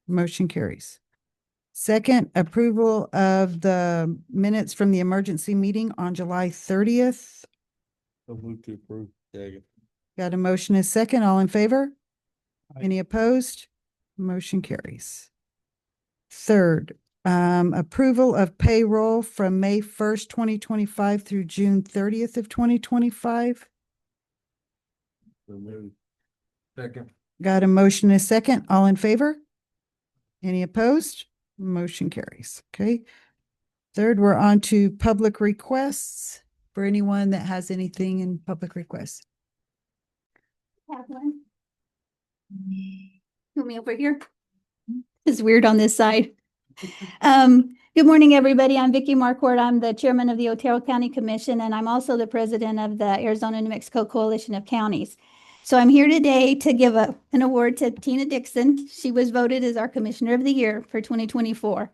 Motion carries. Second, approval of the minutes from the emergency meeting on July 30th. So move to approve. Second. Got a motion and a second. All in favor? Aye. Any opposed? Motion carries. Third, approval of payroll from May 1st, 2025 through June 30th of 2025. So moved. Second. Got a motion and a second. All in favor? Any opposed? Motion carries. Okay. Third, we're on to public requests for anyone that has anything in public requests. Have one. Put me over here. It's weird on this side. Good morning, everybody. I'm Vicki Marquardt. I'm the chairman of the Otero County Commission, and I'm also the president of the Arizona New Mexico Coalition of Counties. So I'm here today to give an award to Tina Dixon. She was voted as our Commissioner of the Year for 2024.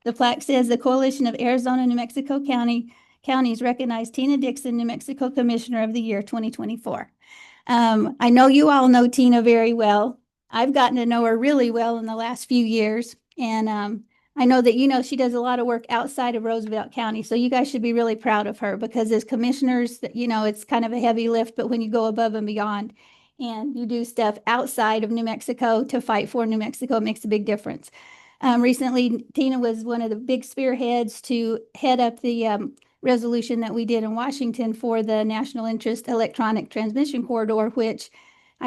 The plaque says the Coalition of Arizona New Mexico Counties recognize Tina Dixon, New Mexico Commissioner of the Year 2024. I know you all know Tina very well. I've gotten to know her really well in the last few years. And I know that, she does a lot of work outside of Roosevelt County. So you guys should be really proud of her because as commissioners, it's kind of a heavy lift, but when you go above and beyond and you do stuff outside of New Mexico to fight for New Mexico, it makes a big difference. Recently, Tina was one of the big spearheads to head up the resolution that we did in Washington for the National Interest Electronic Transmission Corridor, which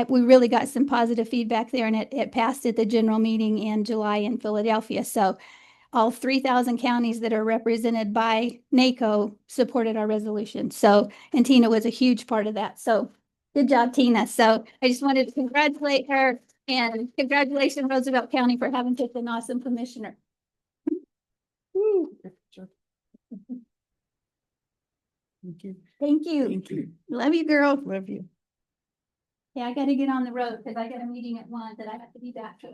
we really got some positive feedback there, and it passed at the general meeting in July in Philadelphia. So all 3,000 counties that are represented by NACO supported our resolution. So, and Tina was a huge part of that. So good job, Tina. So I just wanted to congratulate her, and congratulations, Roosevelt County, for having such an awesome commissioner. Thank you. Thank you. Thank you. Love you, girl. Love you. Yeah, I got to get on the road because I got a meeting at 1 that I have to be back for.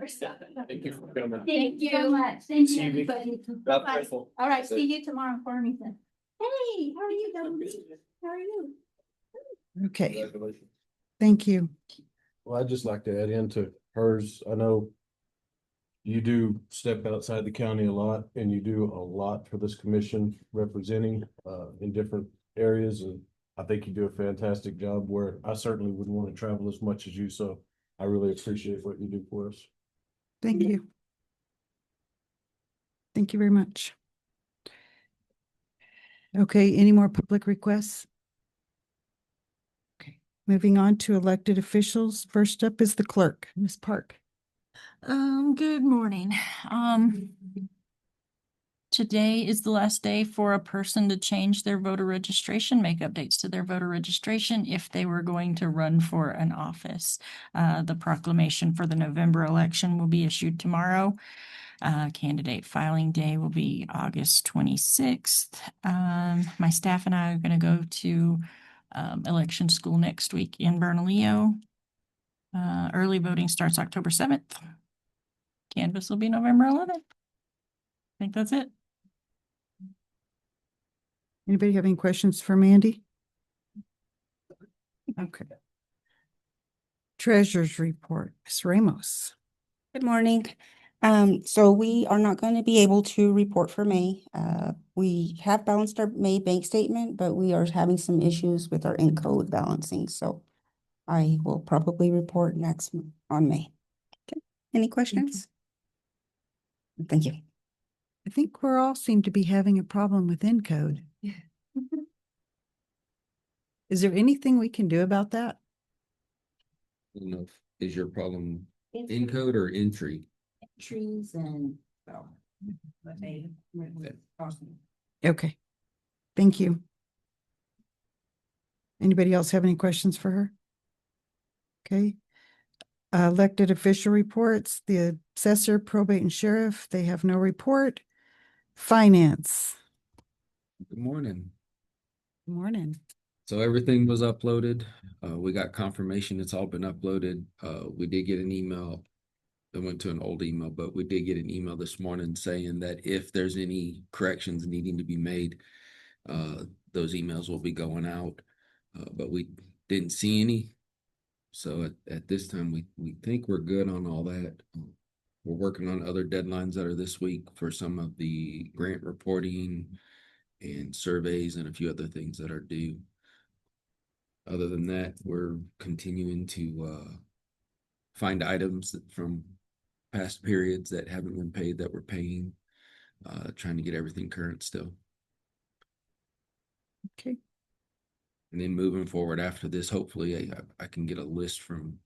Thank you for coming. Thank you so much. Thank you, See you. everybody. God Bye. bless you. All right, see you tomorrow in Farmington. Hey, how are you, Double-D? How are you? Okay, Congratulations. thank you. Well, I'd just like to add into hers. I know you do step outside the county a lot and you do a lot for this commission representing in different areas. And I think you do a fantastic job where I certainly wouldn't want to travel as much as you. So I really appreciate what you do for us. Thank you. Thank you very much. Okay, any more public requests? Okay, moving on to elected officials. First up is the clerk, Ms. Park. Good morning. Today is the last day for a person to change their voter registration, make updates to their voter registration if they were going to run for an office. The proclamation for the November election will be issued tomorrow. Candidate filing day will be August 26th. My staff and I are going to go to election school next week in Bernalillo. Early voting starts October 7th. Canvas will be November 11th. I think that's it. Anybody have any questions for Mandy? Okay. Treasurer's report, Ms. Ramos. Good morning. So we are not going to be able to report for May. We have balanced our May bank statement, but we are having some issues with our in-code balancing. So I will probably report next on May. Okay. Any questions? Thank you. I think we're all seem to be having a problem with encode. Is there anything we can do about that? I don't know, is your problem encode or entry? Trees and Okay, thank you. Anybody else have any questions for her? Okay. Elected official reports, the assessor, probate, and sheriff, they have no report. Finance. Good morning. Good morning. So everything was uploaded. We got confirmation it's all been uploaded. We did get an email. It went to an old email, but we did get an email this morning saying that if there's any corrections needing to be made, those emails will be going out. But we didn't see any. So at this time, we think we're good on all that. We're working on other deadlines that are this week for some of the grant reporting and surveys and a few other things that are due. Other than that, we're continuing to find items from past periods that haven't been paid that we're paying, trying to get everything current still. Okay. And then moving forward after this, hopefully I can get a list from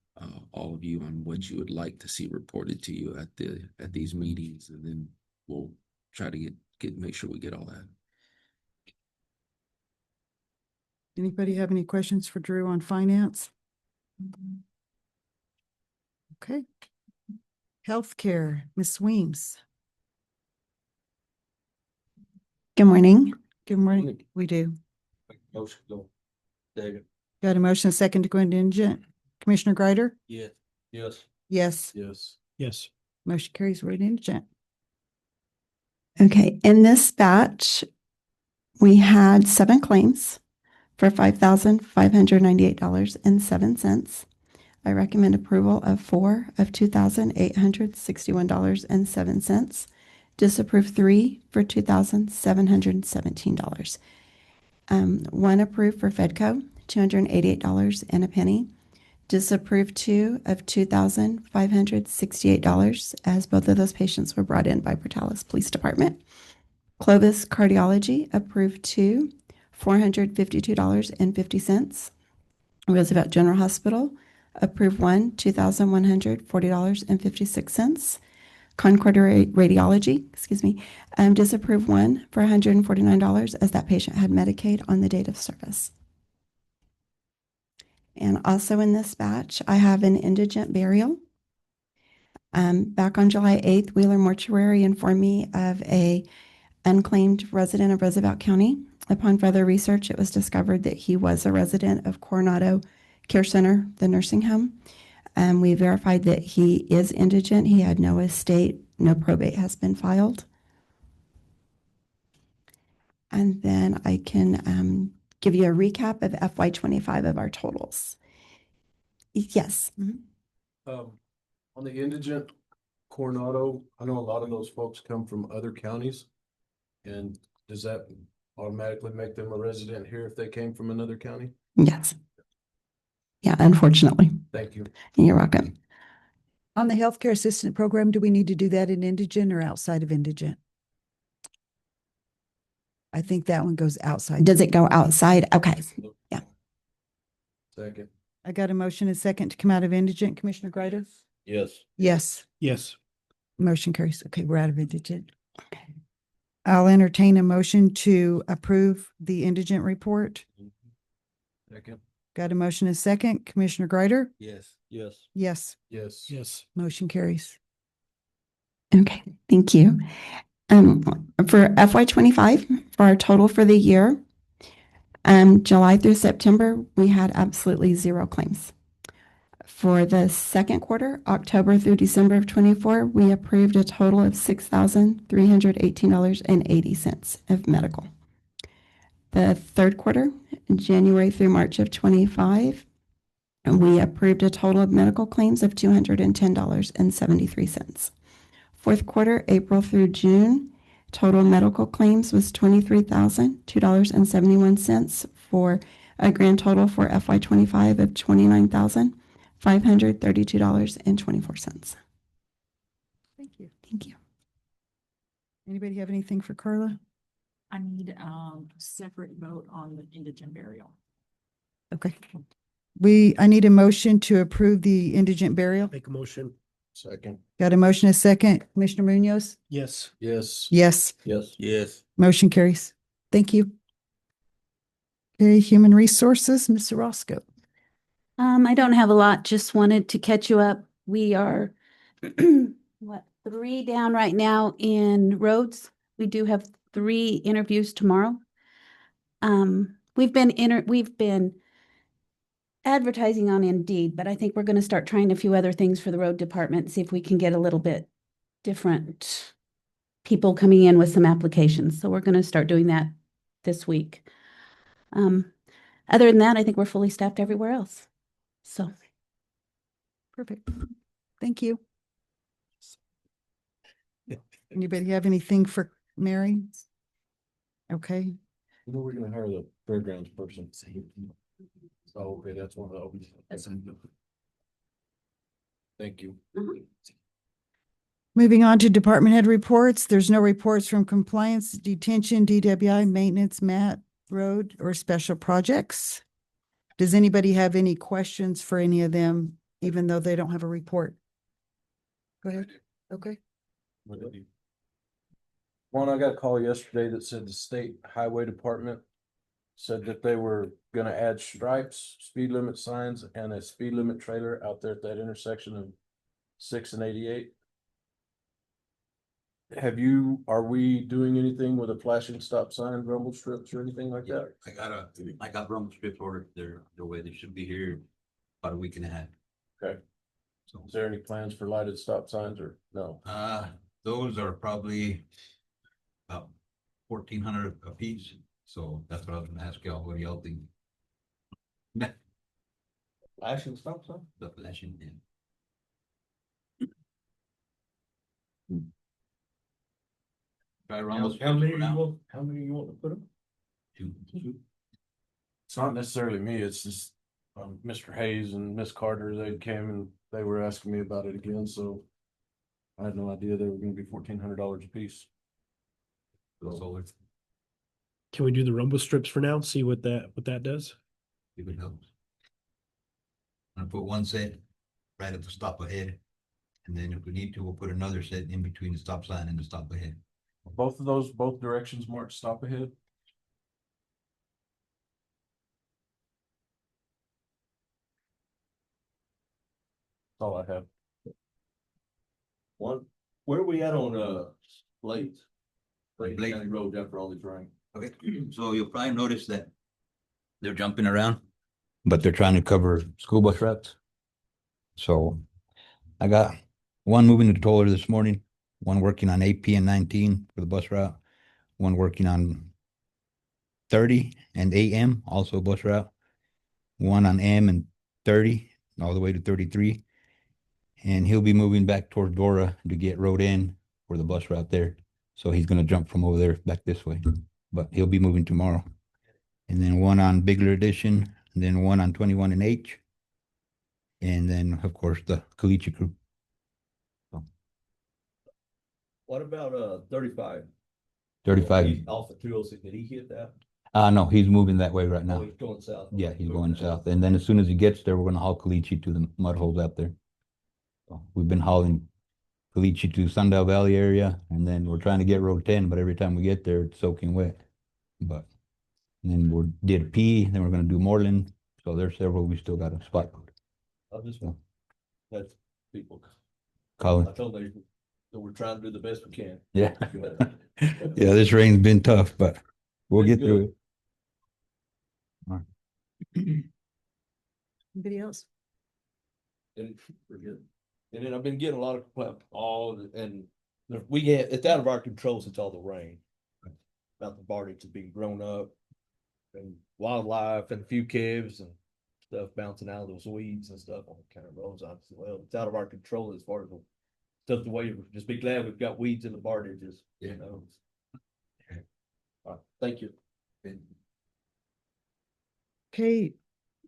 all of you on what you would like to see reported to you at these meetings, and then we'll try to make sure we get all that. Anybody have any questions for Drew on finance? Okay. Healthcare, Ms. Weems. Good morning. Good morning. We do. Motion, go. David. Got a motion, a second to go into indigent. Commissioner Greider? Yes. Yes. Yes. Yes. Yes. Motion carries. We're in indigent. Okay, in this batch, we had 7 claims for $5,598.07. I recommend approval of 4 of $2,861.07. Disapprove 3 for $2,717. 1 approved for Fedco, $288.01. Disapprove 2 of $2,568, as both of those patients were brought in by Portales Police Department. Clovis Cardiology approved 2, $452.50. Roosevelt General Hospital approved 1, $2,140.56. Concord Radiology, disapproved 1 for $149, as that patient had Medicaid on the date of service. And also in this batch, I have an indigent burial. Back on July 8th, Wheeler Mortuary informed me of a unclaimed resident of Roosevelt County. Upon further research, it was discovered that he was a resident of Coronado Care Center, the nursing home. We verified that he is indigent. He had no estate, no probate has been filed. And then I can give you a recap of FY25 of our totals. Yes. On the indigent Coronado, I know a lot of those folks come from other counties. And does that automatically make them a resident here if they came from another county? Yes. Yeah, unfortunately. Thank you. You're welcome. On the healthcare assistant program, do we need to do that in indigent or outside of indigent? I think that one goes outside. Does it go outside? Okay. Yeah. Second. I got a motion and second to come out of indigent. Commissioner Greider? Yes. Yes. Yes. Motion carries. Okay, we're out of indigent. Okay. I'll entertain a motion to approve the indigent report. Second. Got a motion and second. Commissioner Greider? Yes. Yes. Yes. Yes. Yes. Motion carries. Okay. Thank you. For FY25, for our total for the year, July through September, we had absolutely 0 claims. For the second quarter, October through December of 24, we approved a total of $6,318.80 of medical. The third quarter, January through March of 25, we approved a total of medical claims of $210.73. Fourth quarter, April through June, total medical claims was $23,002.71 for a grand total for FY25 of $29,532.24. Thank you. Thank you. Anybody have anything for Carla? I need a separate vote on the indigent burial. Okay. I need a motion to approve the indigent burial. Make a motion. Second. Got a motion, a second. Commissioner Munoz? Yes. Yes. Yes. Yes. Yes. Motion carries. Thank you. Okay, Human Resources, Ms. Orozco. I don't have a lot, just wanted to catch you up. We are 3 down right now in roads. We do have 3 interviews tomorrow. We've been advertising on Indeed, but I think we're going to start trying a few other things for the road department, see if we can get a little bit different people coming in with some applications. So we're going to start doing that this week. Other than that, I think we're fully staffed everywhere else. So. Perfect. Thank you. Anybody have anything for Mary? Okay, You know, we're gonna hire the fairgrounds person. Oh, okay, that's one of those. Thank you. moving on to department head reports. There's no reports from compliance, detention, DWI, maintenance, mat, road, or special projects. Does anybody have any questions for any of them, even though they don't have a report? Go ahead. Okay. One, I got a call yesterday that said the state highway department said that they were gonna add stripes, speed limit signs, and a speed limit trailer out there at that intersection of 6 and 88. Are we doing anything with a flashing stop sign, rumble strips or anything like that? I got rumble strips ordered. They're the way they should be here about a week and a half. Okay. So, Is there any plans for lighted stop signs or no? those are probably about 1,400 a piece. So that's what I was gonna ask y'all, what y'all think? Flashing stop sign? The flashing, yeah. Try rumble strips for now. How many you want to put them? Two. It's not necessarily me, it's just, Mr. Hayes and Miss Carter, they came and they were asking me about it again, so. I had no idea they were gonna be $1,400 a piece. Solar, Can we do the rumble strips for now? See what that does? if it helps. I'm gonna put one set right at the stop ahead. And then if we need to, we'll put another set in between the stop sign and the stop ahead. Both of those, both directions marked stop ahead. That's all I have. One, where are we at on, Blades? Blades. County Road after all these rain. Okay, so you'll probably notice that they're jumping around, but they're trying to cover school bus routes. So I got one moving to the toller this morning, one working on 8P and 19 for the bus route, one working on 30 and AM, also bus route, one on M and 30, all the way to 33. And he'll be moving back towards Dora to get road in for the bus route there. So he's gonna jump from over there back this way, but he'll be moving tomorrow. And then one on Bigler Edition, and then one on 21 and H. And then, of course, the Caliche crew. What about, 35? 35. Off of 206, did he hit that? No, he's moving that way right Oh, now. he's going south. Yeah, he's going south. And then as soon as he gets there, we're gonna haul Caliche to the mud holes out there. So we've been hauling Caliche to Sundial Valley area, and then we're trying to get Road 10, but every time we get there, it's soaking wet. But and then we did P, then we're gonna do Moreland. So there's several we still got a spot. I just So, that's people. Colin. I told them that we're trying to do the best we can. Yeah. Yeah, this rain's been tough, but we'll Been get through good. it. All right. Anybody else? And we're good. And then I've been getting a lot of we get, it's out of our control since all the rain. About the barnage being grown up. And wildlife and a few calves and stuff bouncing out of those weeds and stuff on the kind of roads. I said, well, it's out of our control as far as the stuff the way, just be glad we've got weeds in the barnages, you know. All right, thank you. Okay,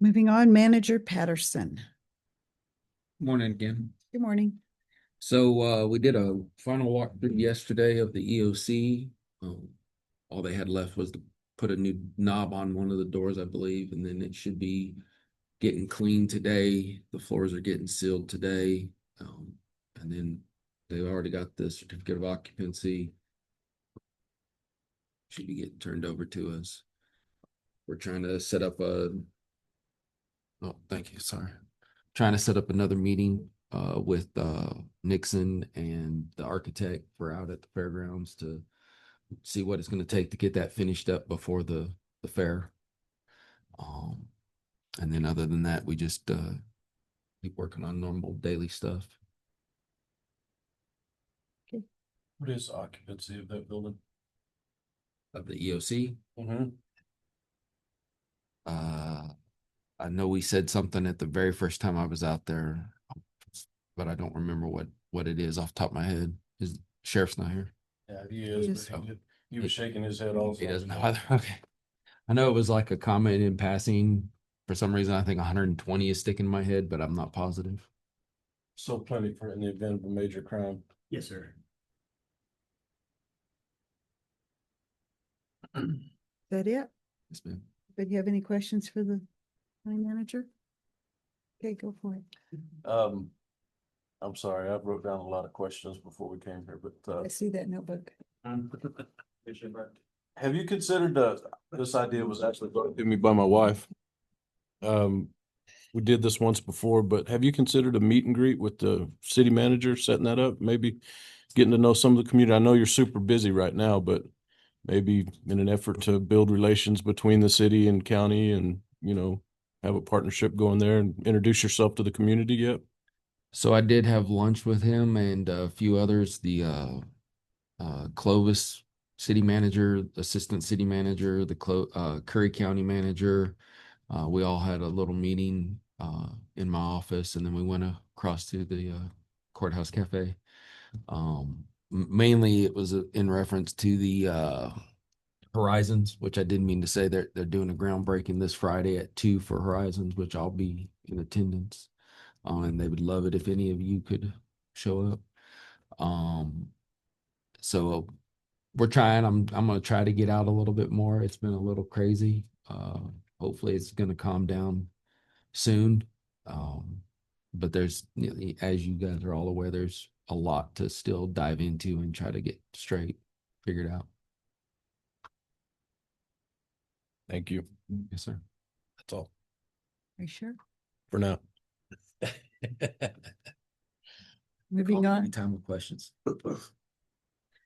moving on, Manager Patterson. Morning again. Good morning. So we did a final walkthrough yesterday of the EOC. All they had left was to put a new knob on one of the doors, I believe, and then it should be getting cleaned today. The floors are getting sealed today. And then they already got the certificate of occupancy. Should be getting turned over to us. We're trying to set up oh, thank you, sorry. Trying to set up another meeting with Nixon and the architect for out at the fairgrounds to see what it's going to take to get that finished up before the fair. And then other than that, we just keep working on normal daily stuff. What is occupancy of that building? Of the EOC. Mm-hmm. I know we said something at the very first time I was out there, but I don't remember what it is off the top of my head. Sheriff's not here. Yeah, he is, Just- but he was shaking his head also. He doesn't know either. Okay. I know it was like a comment in passing. For some reason, I think 120 is sticking in my head, but I'm not positive. So plenty for in the event of a major crime. Yes, sir. Is that it? Yes, ma'am. But you have any questions for the line manager? Okay, go for it. I'm sorry, I wrote down a lot of questions before we came here, but I see that notebook. have you considered this idea was actually brought to me by my wife. We did this once before, but have you considered a meet and greet with the city manager, setting that up? Maybe getting to know some of the community. I know you're super busy right now, but maybe in an effort to build relations between the city and county and, have a partnership going there and introduce yourself to the community yet? So I did have lunch with him and a few others, the Clovis city manager, assistant city manager, the Curry County manager. We all had a little meeting in my office, and then we went across to the courthouse cafe. Mainly it was in reference to the Horizons, which I didn't mean to say. They're doing a groundbreaking this Friday at 2 for Horizons, which I'll be in attendance. And they would love it if any of you could show up. So we're trying. I'm gonna try to get out a little bit more. It's been a little crazy. Hopefully it's gonna calm down soon. But there's, as you guys are all aware, there's a lot to still dive into and try to get straight, figured out. Thank you. Yes, sir. That's all Are you sure? for now. Moving on. Anytime with questions.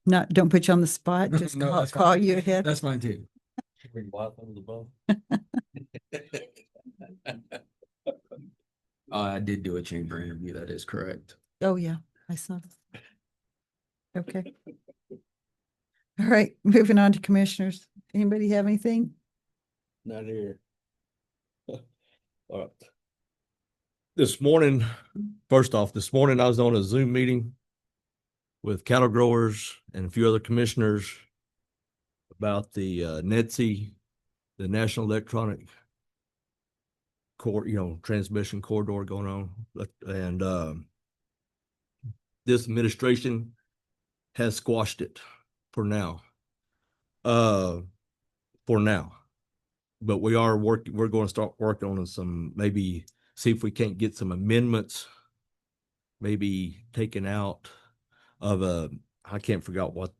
Don't put you on the spot, just No, call, that's fine. call you ahead. That's fine too. Bring life under the bone. I did do a chamber interview. That is correct. Oh, yeah, I saw that. Okay. All right, moving on to commissioners. Anybody have anything? Not here. All right. This morning, first off, this morning I was on a Zoom meeting with cattle growers and a few other commissioners about the NETSI, the National Electronic Transmission Corridor going on. And this administration has squashed it for now. But we're going to start working on some, maybe see if we can't get some amendments, maybe taken out of I can't figure out what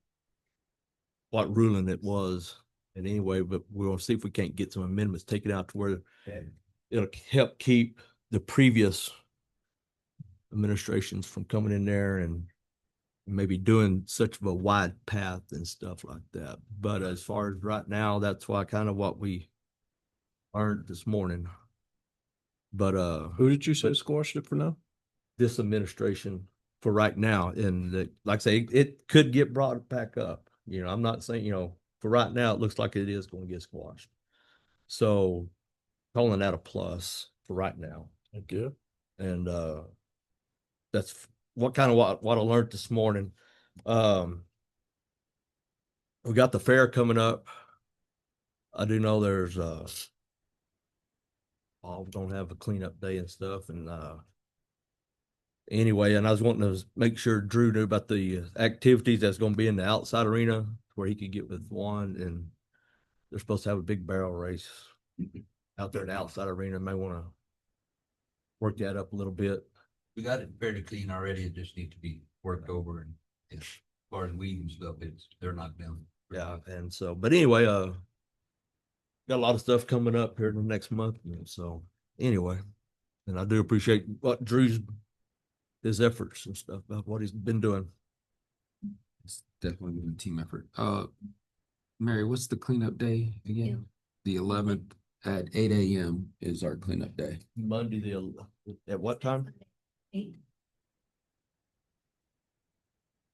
ruling it was. And anyway, but we'll see if we can't get some amendments taken out to where it'll help keep the previous administrations from coming in there and maybe doing such of a wide path and stuff like that. But as far as right now, that's what we learned this morning. But Who did you say squashed it for now? this administration for right now, and like I say, it could get brought back up. I'm not saying, for right now, it looks like it is going to get squashed. So calling that a plus for right now. Thank you. And that's what I learned this morning. We got the fair coming up. I do know there's we're gonna have a cleanup day and stuff. And anyway, and I was wanting to make sure Drew knew about the activities that's gonna be in the outside arena where he could get with Juan, and they're supposed to have a big barrel race out there in the outside arena. May want to work that up a little bit. We got it fairly clean already. It just needs to be worked over, and as far as weed and stuff, they're knocked down. Yeah, and so, but anyway, got a lot of stuff coming up here in the next month. And so anyway, and I do appreciate what his efforts and stuff about what he's been doing. It's definitely been a team effort. Mary, what's the cleanup day again? The 11th at 8 a.m. is our cleanup day. Monday at what time? 8.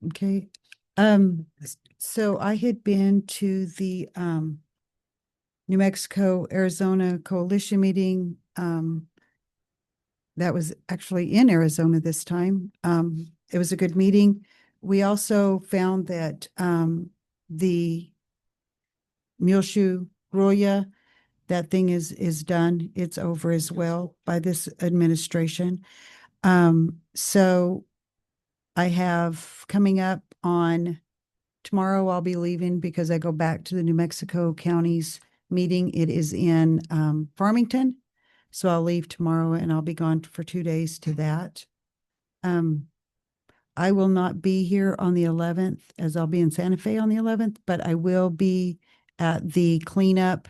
Okay. So I had been to the New Mexico, Arizona Coalition meeting. That was actually in Arizona this time. It was a good meeting. we also found that, the Muleshoe Roya, that thing is done. It's over as well by this administration. So I have coming up on tomorrow, I'll be leaving because I go back to the New Mexico counties meeting. It is in, Farmington. So I'll leave tomorrow and I'll be gone for 2 days to that. I will not be here on the 11th as I'll be in Santa Fe on the 11th, but I will be at the cleanup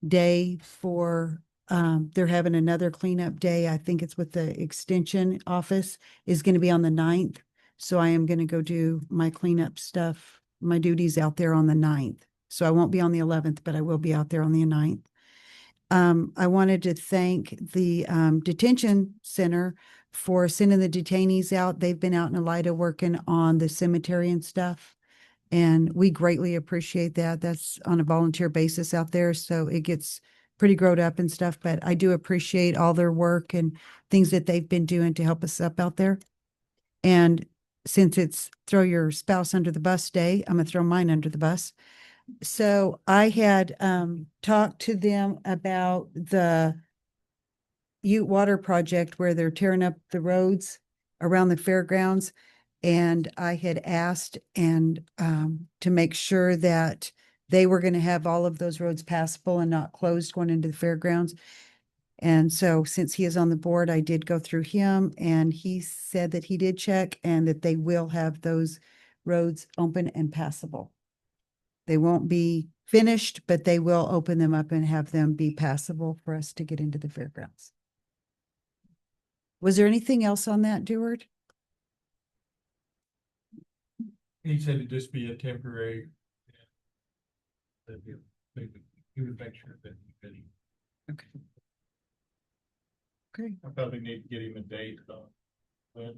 day for, they're having another cleanup day. I think it's with the extension office is going to be on the 9th. So I am going to go do my cleanup stuff, my duties out there on the 9th. So I won't be on the 11th, but I will be out there on the 9th. I wanted to thank the, detention center for sending the detainees out. They've been out in Elida working on the cemetery and stuff. And we greatly appreciate that. That's on a volunteer basis out there. So it gets pretty growed up and stuff, but I do appreciate all their work and things that they've been doing to help us up out there. And since it's throw your spouse under the bus day, I'm gonna throw mine under the bus. So I had, talked to them about the Ute Water Project where they're tearing up the roads around the fairgrounds. And I had asked and, to make sure that they were going to have all of those roads passable and not closed going into the fairgrounds. And so since he is on the board, I did go through him and he said that he did check and that they will have those roads open and passable. They won't be finished, but they will open them up and have them be passable for us to get into the fairgrounds. Was there anything else on that, Deward? He said it'd just be a temporary. That he would make sure that he could. Okay. Okay. I probably need to get him a date on when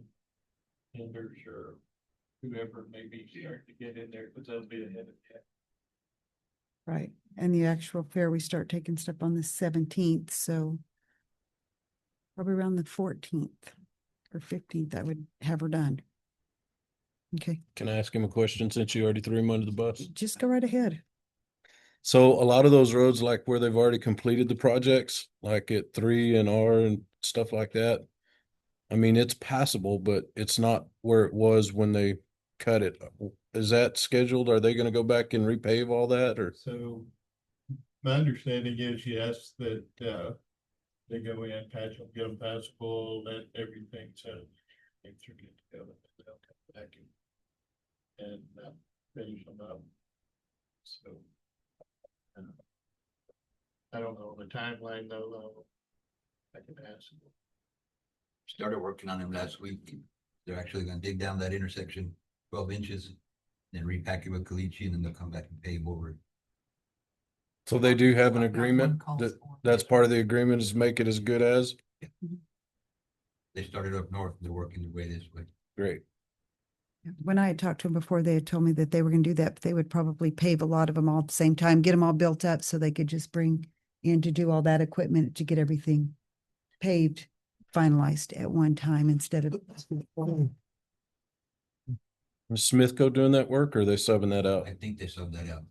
vendors or whoever may be start to get in there, because they'll be ahead of that. Right. And the actual fair, we start taking stuff on the 17th, so probably around the 14th or 15th, I would have her done. Okay, Can I ask him a question since you already threw him under the bus? just go right ahead. So a lot of those roads, like where they've already completed the projects, like at 3 and R and stuff like that. I mean, it's passable, but it's not where it was when they cut it. Is that scheduled? Are they gonna go back and repave all that or? So my understanding is, yes, that they go in, patch them, get them passable, let everything settle. Things are good to go, they'll come back and finish them up. So I don't know the timeline though. I can ask them. Started working on them last week. They're actually gonna dig down that intersection 12 inches, then repack it with caliche, and then they'll come back and pave over it. So they do have an agreement that's part of the agreement is make it as good as? They started up north, they're working their way this way. Great. When I had talked to them before, they had told me that they were going to do that, but they would probably pave a lot of them all at the same time, get them all built up so they could just bring in to do all that equipment to get everything paved, finalized at one time instead of. Is Smithco doing that work or are they subbing that out? I think they subbed that out.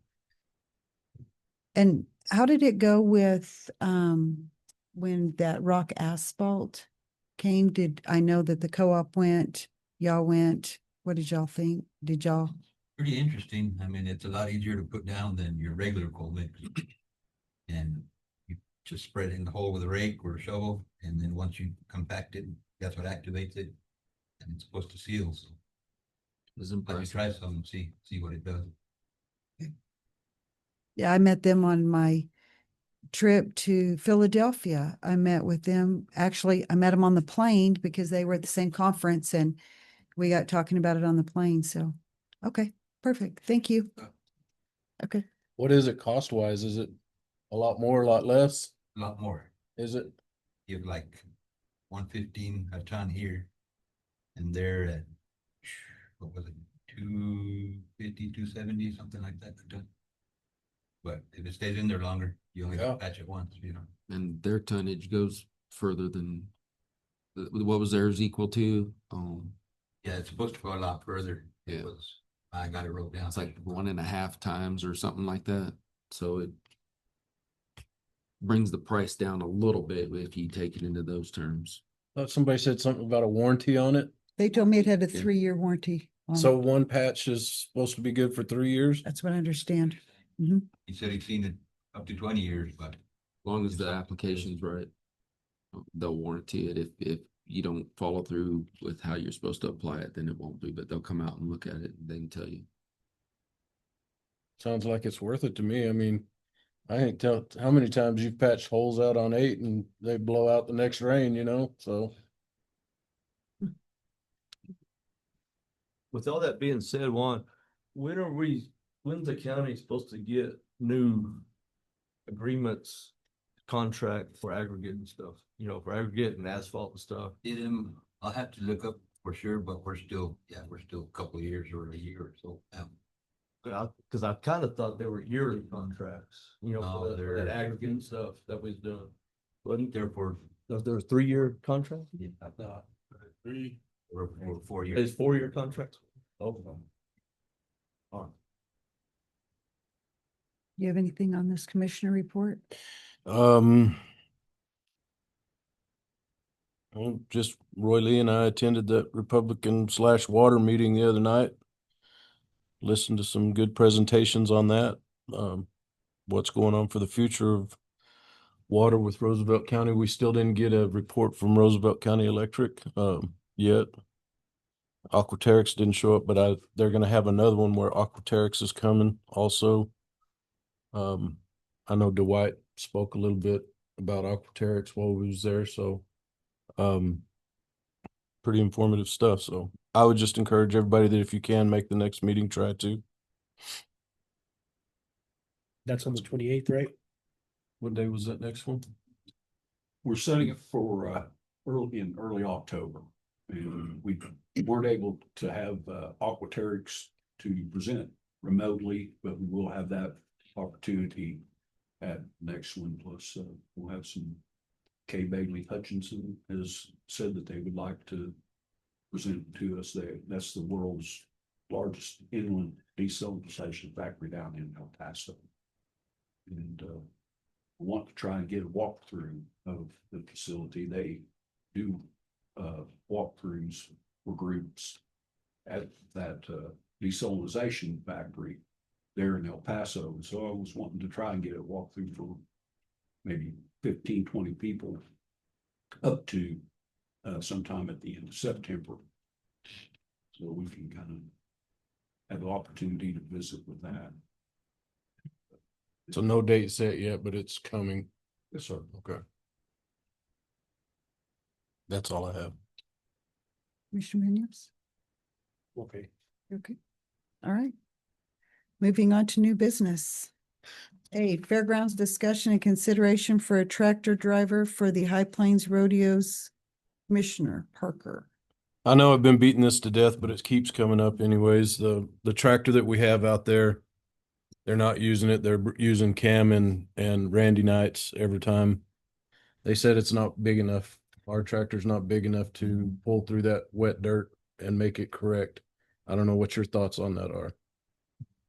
And how did it go with, when that rock asphalt came? Did I know that the co-op went, y'all went? What did y'all think? Did y'all? Pretty interesting. I mean, it's a lot easier to put down than your regular coal mix. And you just spread it in the hole with a rake or a shovel, and then once you compact it, that's what activates it. And it's supposed to seal, so. It's Let me impressive. try some and see what it does. Yeah, I met them on my trip to Philadelphia. I met with them. Actually, I met them on the plane because they were at the same conference and we got talking about it on the plane. So, okay, perfect. Thank you. Okay. What is it cost wise? Is it a lot more, a lot less? A lot more. Is it? You have like 115 a ton here. And they're at, what was it, 250, 270, something like that a ton. But if it stays in there longer, you only have to patch it once, you know. And their tonnage goes further than what was theirs equal to? Yeah, it's supposed to go a lot further. Yeah. I got it wrote down. It's like 1.5 times or something like that. So it brings the price down a little bit if you take it into those terms. Thought somebody said something about a warranty on it. They told me it had a Yeah. 3-year warranty on So it. one patch is supposed to be good for 3 years? That's what I understand. He said he's seen it up to 20 years, but As long as the application's right, they'll warranty it. If you don't follow through with how you're supposed to apply it, then it won't be, but they'll come out and look at it and they can tell you. Sounds like it's worth it to me. I mean, I ain't tell how many times you've patched holes out on 8 and they blow out the next rain, so. With all that being said, Juan, when's the county supposed to get new agreements, contract for aggregate and stuff, for aggregate and asphalt and stuff? I'll have to look up for sure, but we're still a couple of years or a year or so. Cause I kind of thought they were yearly contracts, No, for they're- that aggregate and stuff that was done. Wasn't there for There was 3-year contract? I thought Three. for 4 years. It's 4-year contracts? Okay. All right. You have anything on this commissioner report? Well, just Roy Lee and I attended that Republican/water meeting the other night. Listened to some good presentations on that. What's going on for the future of water with Roosevelt County. We still didn't get a report from Roosevelt County Electric, yet. Aquaterix didn't show up, but they're gonna have another one where Aquaterix is coming also. I know Dwight spoke a little bit about Aquaterix while we was there, so pretty informative stuff. So I would just encourage everybody that if you can make the next meeting, try to. That's on the 28th, right? What day was that next one? We're setting it for early October. And we weren't able to have Aquaterix to present remotely, but we will have that opportunity at next one. Plus, we'll have some Kay Bailey Hutchinson has said that they would like to present to us. That's the world's largest inland desalination factory down in El Paso. And want to try and get a walkthrough of the facility. They do walkthroughs for groups at that desalination factory there in El Paso. And so I was wanting to try and get a walkthrough for maybe 15, 20 people up to sometime at the end of September. So we can kind of have the opportunity to visit with that. So no date set yet, but it's coming. Yes, sir. Okay. That's all I have. Commissioner Munoz? Okay. Okay. All right. Moving on to new business. A fairgrounds discussion and consideration for a tractor driver for the High Plains Rodeos. Commissioner Parker. I know I've been beating this to death, but it keeps coming up anyways. The tractor that we have out there, they're not using it. They're using Cam and Randy Knights every time. They said it's not big enough. Our tractor's not big enough to pull through that wet dirt and make it correct. I don't know what your thoughts on that are.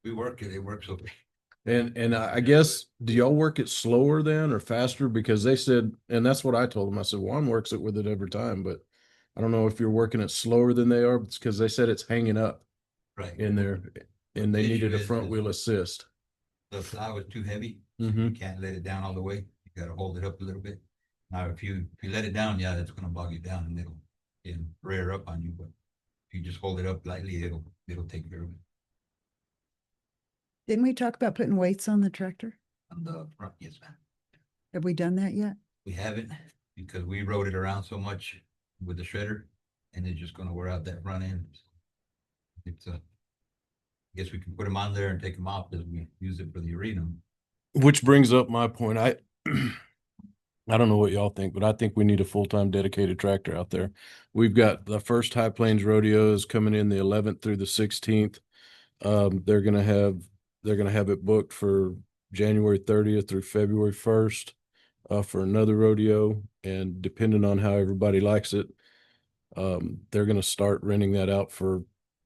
We work it, it works okay. And I guess, do y'all work it slower then or faster? Because they said, and that's what I told them. I said, Juan works it with it every time, but I don't know if you're working it slower than they are. It's because they said it's hanging up Right. in there and they The needed issue a is- front is- wheel assist. The plow is too heavy. Mm-hmm. You can't let it down all the way. You gotta hold it up a little bit. Now, if you let it down, yeah, that's gonna bog you down and it'll rear up on you, but if you just hold it up lightly, it'll take care of it. Didn't we talk about putting weights on the tractor? On the front, yes, ma'am. Have we done that yet? We haven't, because we rode it around so much with the shredder, and it's just gonna wear out that front end. It's I guess we can put them on there and take them off as we use it for the arena. Which brings up my point. I don't know what y'all think, but I think we need a full-time dedicated tractor out there. We've got the first High Plains Rodeos coming in the 11th through the 16th. They're gonna have it booked for January 30th through February 1st for another rodeo, and depending on how everybody likes it, they're gonna start renting that out for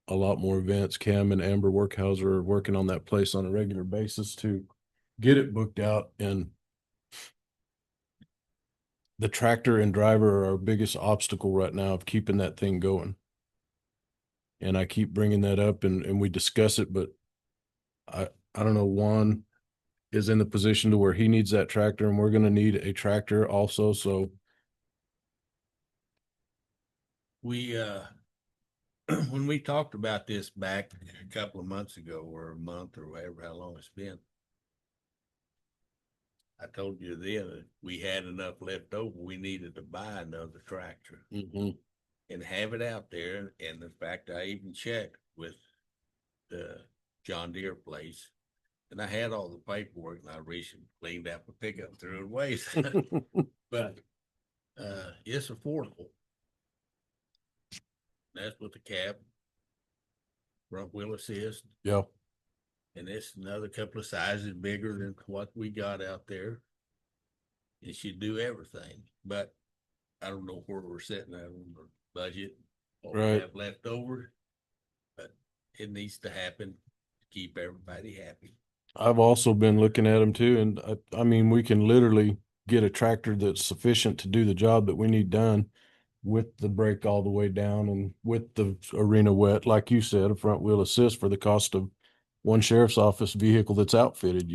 a lot more events. Cam and Amber Workhauser are working on that place on a regular basis to get it booked out, and the tractor and driver are our biggest obstacle right now of keeping that thing going. And I keep bringing that up and we discuss it, but I don't know, Juan is in the position to where he needs that tractor and we're gonna need a tractor also, so. We, when we talked about this back a couple of months ago or a month or whatever, how long it's been, I told you then that we had enough left over. We needed to buy another tractor and have it out there. And in fact, I even checked with the John Deere place, and I had all the paperwork, and I recently cleaned out the pickup, threw it away. But it's affordable. That's with the cab, front wheel assist. Yeah. And it's another couple of sizes bigger than what we got out there. It should do everything, but I don't know where we're sitting at on the budget, what we Right. have left over. But it needs to happen to keep everybody happy. I've also been looking at them too, and I mean, we can literally get a tractor that's sufficient to do the job that we need done with the brake all the way down and with the arena wet, like you said, a front wheel assist for the cost of one sheriff's office vehicle that's outfitted,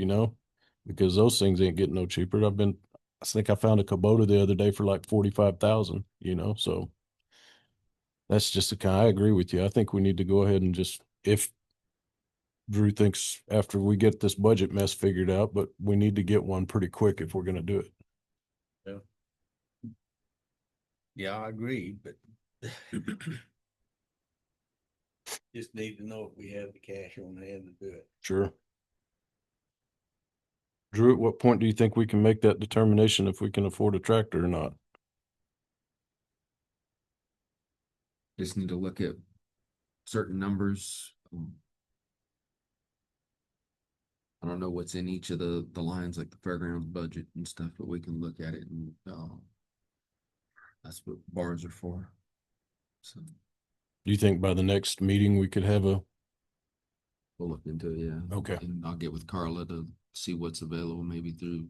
because those things ain't getting no cheaper. I think I found a Kubota the other day for like 45,000, so that's just I agree with you. I think we need to go ahead and just, if Drew thinks after we get this budget mess figured out, but we need to get one pretty quick if we're going to do it. Yeah, I agree, but just need to know if we have the cash on hand to do it. Sure. Drew, at what point do you think we can make that determination if we can afford a tractor or not? Just need to look at certain numbers. I don't know what's in each of the lines, like the fairgrounds budget and stuff, but we can look at it and that's what bars are for. So Do you think by the next meeting we could have we'll look into it, yeah. Okay. And I'll get with Carla to see what's available, maybe through,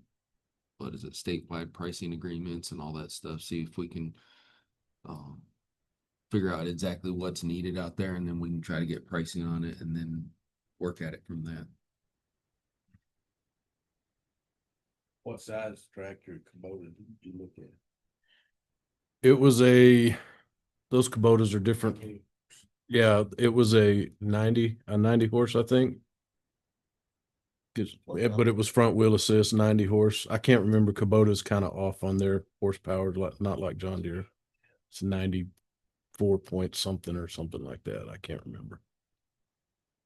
what is it, statewide pricing agreements and all that stuff. See if we can figure out exactly what's needed out there, and then we can try to get pricing on it and then work at it from that. What size tractor Kubota did you look at? It was those Kubotas are different. Yeah, it was a 90 horse, I think. But it was front wheel assist, 90 horse. I can't remember. Kubota's kind of off on their horsepower, not like John Deere. It's 94 point something or something like that. I can't remember.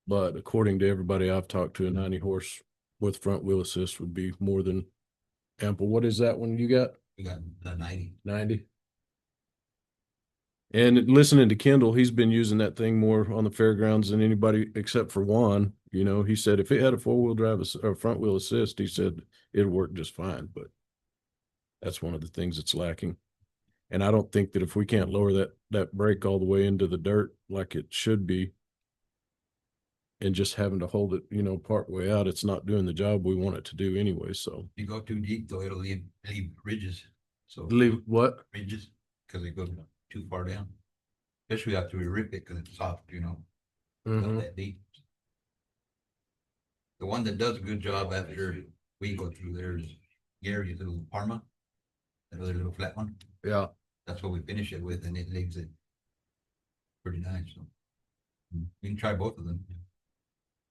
But according to everybody I've talked to, a 90 horse with front wheel assist would be more than ample. What is that one you got? We got the 90. 90. And listening to Kendall, he's been using that thing more on the fairgrounds than anybody except for Juan. He said if it had a four-wheel drive or front wheel assist, he said it'd work just fine. But that's one of the things that's lacking. And I don't think that if we can't lower that brake all the way into the dirt like it should be, and just having to hold it, part way out, it's not doing the job we want it to do anyway. So If you go too deep, though, it'll leave ridges. So leave what? ridges, because it goes too far down. Especially after we rip it, because it's soft, not that deep. The one that does a good job after we go through there is Gary's little Parma, that other little flat one. Yeah. That's what we finish it with, and it leaves it pretty nice. So you can try both of them.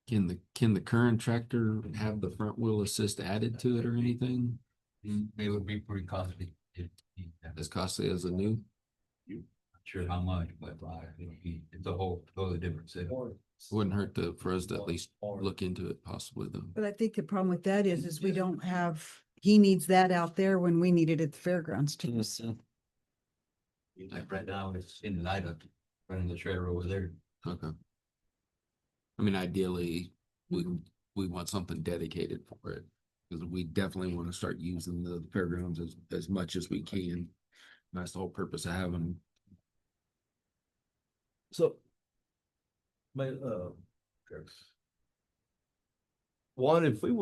Can the current tractor have the front wheel assist added to it or anything? It would be pretty costly. As costly as a new? Not sure how much, but it's a whole totally different set. Wouldn't hurt for us to at least look into it possibly though. But I think the problem with that is we don't have, he needs that out there when we need it at the fairgrounds too. So. Like right now, it's in the light up, running the trailer over there. Okay. I mean, ideally, we want something dedicated for it, because we definitely want to start using the fairgrounds as much as we can. And that's the whole purpose of having them. So One, if we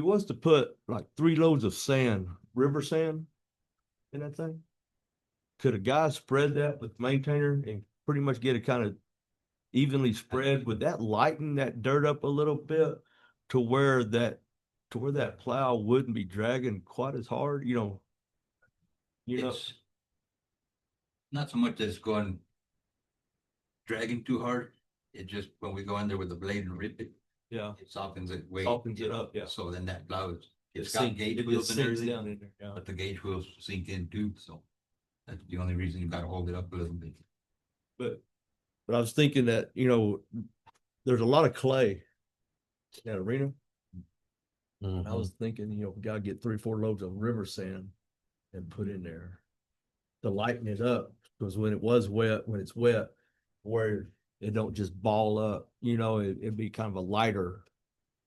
was to put like 3 loads of sand, river sand in that thing, could a guy spread that with maintainer and pretty much get it kind of evenly spread? Would that lighten that dirt up a little bit to where that plow wouldn't be dragging quite as hard, It's not so much as going dragging too hard. It just, when we go in there with the blade and rip it, yeah. it softens it way. Softens it up, yeah. So then that plow is, it's It got sink- gauge it wheels just and sinks everything, down in there, yeah. but the gauge wheels sink in too, so that's the only reason you gotta hold it up a little bit. But I was thinking that, there's a lot of clay in that arena. I was thinking, we gotta get 3 or 4 loads of river sand and put in there to lighten it up, because when it's wet, where it don't just ball up, it'd be kind of a lighter,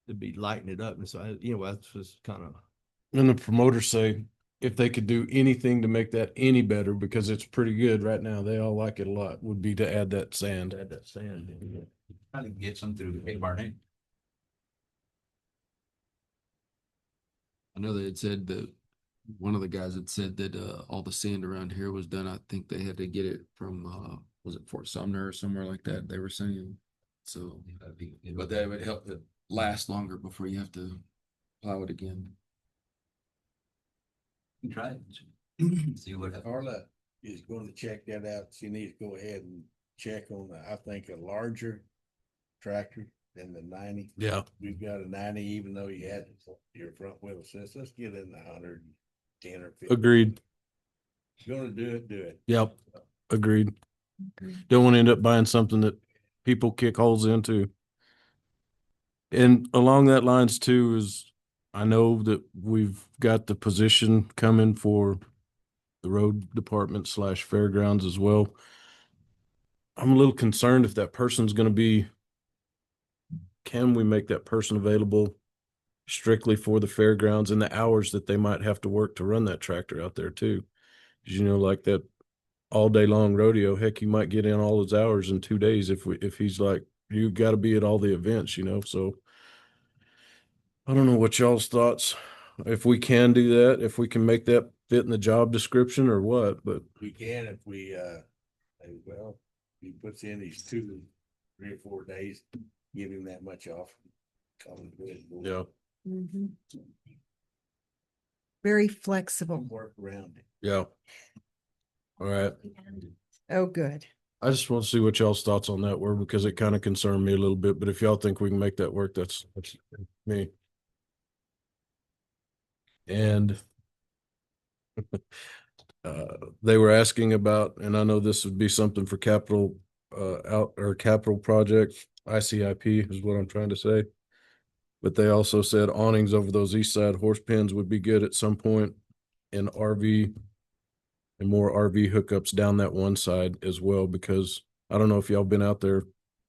it'd be lighten it up. And so, that's just kind of. And the promoters say if they could do anything to make that any better, because it's pretty good right now, they all like it a lot, would be to add that sand. Add that sand in. Try to get some through the big barn. I know they had said that one of the guys had said that all the sand around here was done. I think they had to get it from was it Fort Sumner or somewhere like that, they were saying. So but that would help it last longer before you have to plow it again. Try it. See what happens. Carla is going to check that out. She needs to go ahead and check on, I think, a larger tractor than the 90. Yeah. We've got a 90, even though you had your front wheel assist. Let's get in the 110 or 50. Agreed. Gonna do it, do it. Yep. Agreed. Don't want to end up buying something that people kick holes into. And along that lines too is, I know that we've got the position coming for the road department / fairgrounds as well. I'm a little concerned if that person's going to be, can we make that person available strictly for the fairgrounds and the hours that they might have to work to run that tractor out there too? 'Cause, like that all day long rodeo, heck, he might get in all his hours in 2 days if he's like, you got to be at all the events, so I don't know what y'all's thoughts, if we can do that, if we can make that fit in the job description or what, but We can if we, he puts in these 2, 3 or 4 days, give him that much off. Call him good. yeah, Mhm. Very flexible. Work around it. yeah. All right. Oh, good. I just want to see what y'all's thoughts on that were, because it kind of concerned me a little bit, but if y'all think we can make that work, that's me. And they were asking about, and I know this would be something for capital capital project, ICIP is what I'm trying to say. But they also said awnings over those east side horse pens would be good at some point, in RV and more RV hookups down that one side as well, because I don't know if y'all been out there.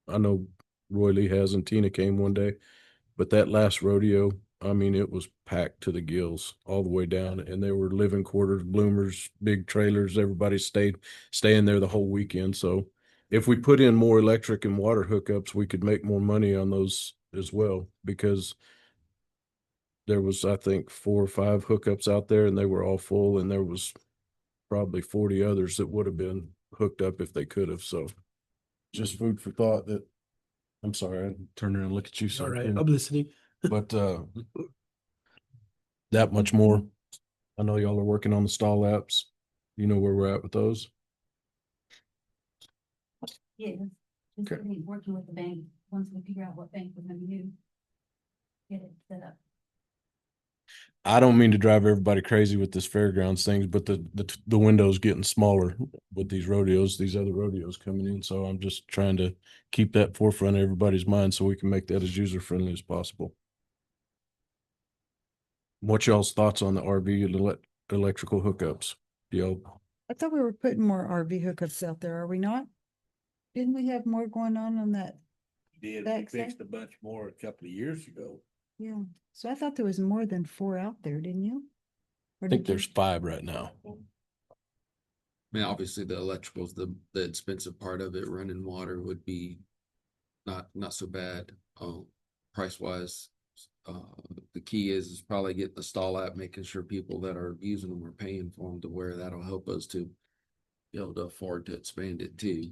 I know Roy Lee has, and Tina came one day, but that last rodeo, I mean, it was packed to the gills all the way down, and there were living quarters, bloomers, big trailers. Everybody staying there the whole weekend. So if we put in more electric and water hookups, we could make more money on those as well, because there was, I think, 4 or 5 hookups out there and they were all full, and there was probably 40 others that would have been hooked up if they could have. So just food for thought. That, I'm sorry, I turned around and look at you. All right, Sorry. I'm listening. But that much more. I know y'all are working on the stall apps. You know where we're at with those. Yeah, just Okay. working with the bank, once we figure out what bank we're gonna use. Get it set up. I don't mean to drive everybody crazy with this fairgrounds things, but the window's getting smaller with these other rodeos coming in. So I'm just trying to keep that forefront of everybody's mind so we can make that as user friendly as possible. What y'all's thoughts on the RV and electrical hookups? Y'all, I thought we were putting more RV hookups out there, are we not? Didn't we have more going on that? We Thanks, fixed a bunch more a couple of years ago. Yeah, so I thought there was more than 4 out there, didn't you? Or I think did you- there's 5 right now. I mean, obviously the electricals, the expensive part of it, running water would be not so bad, price wise. The key is probably get the stall app, making sure people that are using them are paying for them to where that'll help us to be able to afford to expand it too.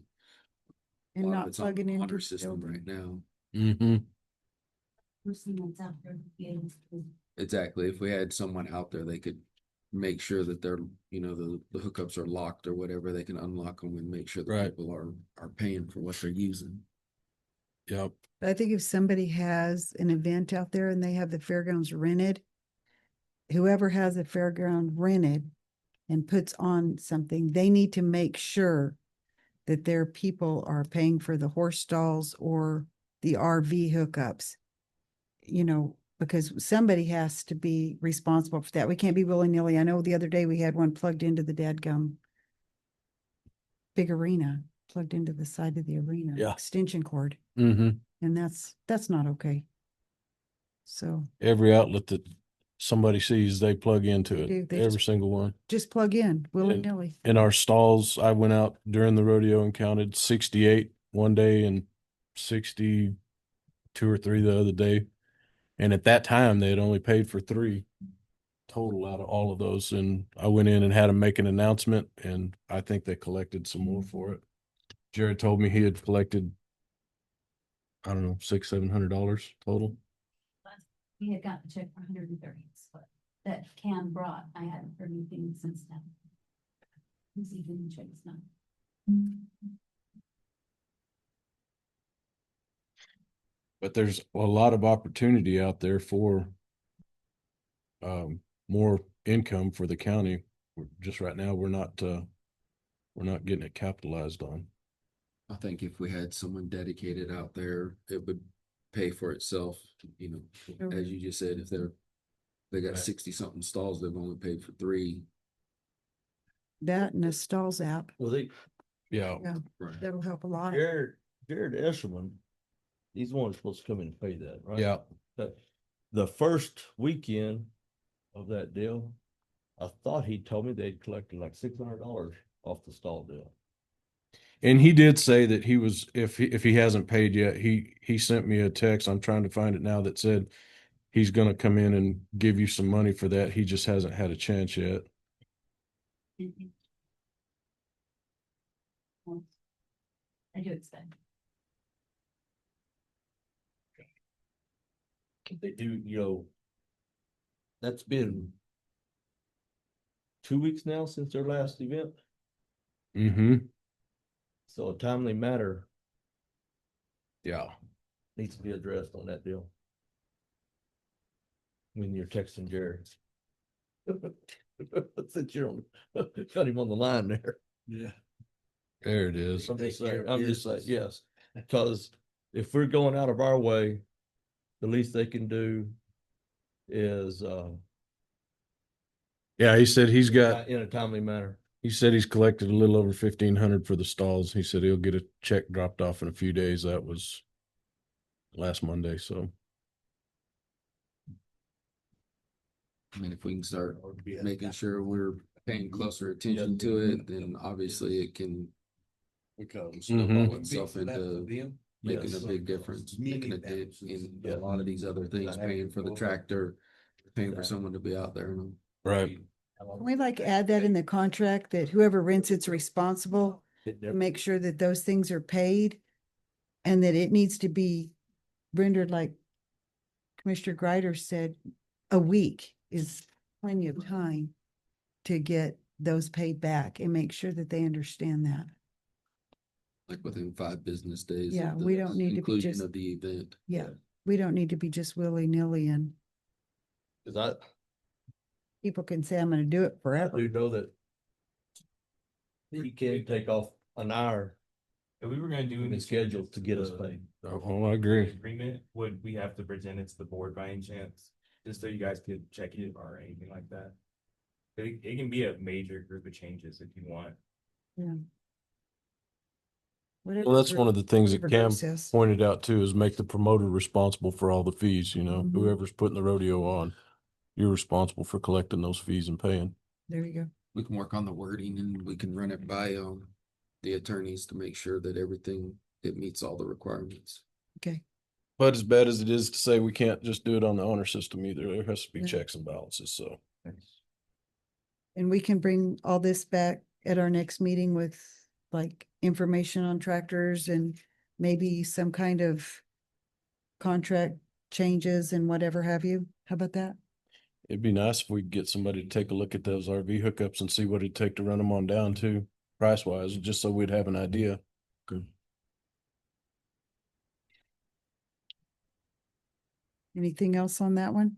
A And lot of not it's on plugging the into water the system building. right now. Mm-hmm. Exactly. If we had someone out there, they could make sure that they're, the hookups are locked or whatever, they can unlock them and make sure that Right. people are paying for what they're using. Yep. But I think if somebody has an event out there and they have the fairgrounds rented, whoever has the fairground rented and puts on something, they need to make sure that their people are paying for the horse stalls or the RV hookups. Because somebody has to be responsible for that. We can't be willy-nilly. I know the other day we had one plugged into the dadgum big arena, plugged into the side of the arena. Yeah. Extension cord. Mm-hmm. And that's not okay. So Every outlet that somebody sees, they plug into They it. do. They Every just- single one. just plug in willy-nilly. In our stalls, I went out during the rodeo and counted 68 one day and 62 or 3 the other day. And at that time, they had only paid for 3 total out of all of those. And I went in and had them make an announcement, and I think they collected some more for it. Jared told me he had collected, I don't know, $600-700 total. We had gotten a check for 130, but that Cam brought, I hadn't heard anything since then. He's even checks now. But there's a lot of opportunity out there for more income for the county. Just right now, we're not getting it capitalized on. I think if we had someone dedicated out there, it would pay for itself. As you just said, if they got 60 something stalls, they've only paid for 3. That and a stalls app. Well, Yeah. Yeah, Right. that'll help a lot. Jared Esserman, he's the one that's supposed to come in and pay that, right? Yeah. But the first weekend of that deal, I thought he told me they'd collected like $600 off the stall deal. And he did say that he was, if he hasn't paid yet, he sent me a text. I'm trying to find it now, that said he's going to come in and give you some money for that. He just hasn't had a chance yet. I do expect. They do, that's been 2 weeks now since their last event. Mm-hmm. So a timely matter Yeah. needs to be addressed on that deal. When you're texting Jared. Since you're on, got him on the line there. Yeah. There it is. I'm just saying, yes, because if we're going out of our way, the least they can do is, Yeah, he said he's got, in a timely manner. he said he's collected a little over 1,500 for the stalls. He said he'll get a check dropped off in a few days. That was last Monday. So I mean, if we can start making sure we're paying closer attention to it, then obviously it can snowball itself into making a big difference, making a dent in a lot of these other things, paying for the tractor, paying for someone to be out there. right. Can we add that in the contract that whoever rents it's responsible to make sure that those things are paid and that it needs to be rendered, like Commissioner Greider said, a week is plenty of time to get those paid back and make sure that they understand that. Like within 5 business days. Yeah, of the we don't need to be conclusion just- of the event. Yeah, we don't need to be just willy-nilly and Cause people can say, I'm gonna do it I forever. do know that he can take off an hour If we were gonna do in any the schedule to get us paid. Oh, I agree. agreement, would we have to present it to the board by any chance? Just so you guys could check it or anything like that? It can be a major group of changes if you want. Well, that's one of the things that Whatever Cam Bruce says. pointed out too, is make the promoter responsible for all the fees, Mhm. whoever's putting the rodeo on. You're responsible for collecting those fees and paying. There you go. We can work on the wording and we can run it by the attorneys to make sure that it meets all the requirements. Okay. But as bad as it is to say, we can't just do it on the honor system either. There has to be Yeah. checks and balances, so. And we can bring all this back at our next meeting with like information on tractors and maybe some kind of contract changes and whatever have you. How about that? It'd be nice if we could get somebody to take a look at those RV hookups and see what it'd take to run them on down too, price wise, just so we'd have an idea. Good. Anything else on that one?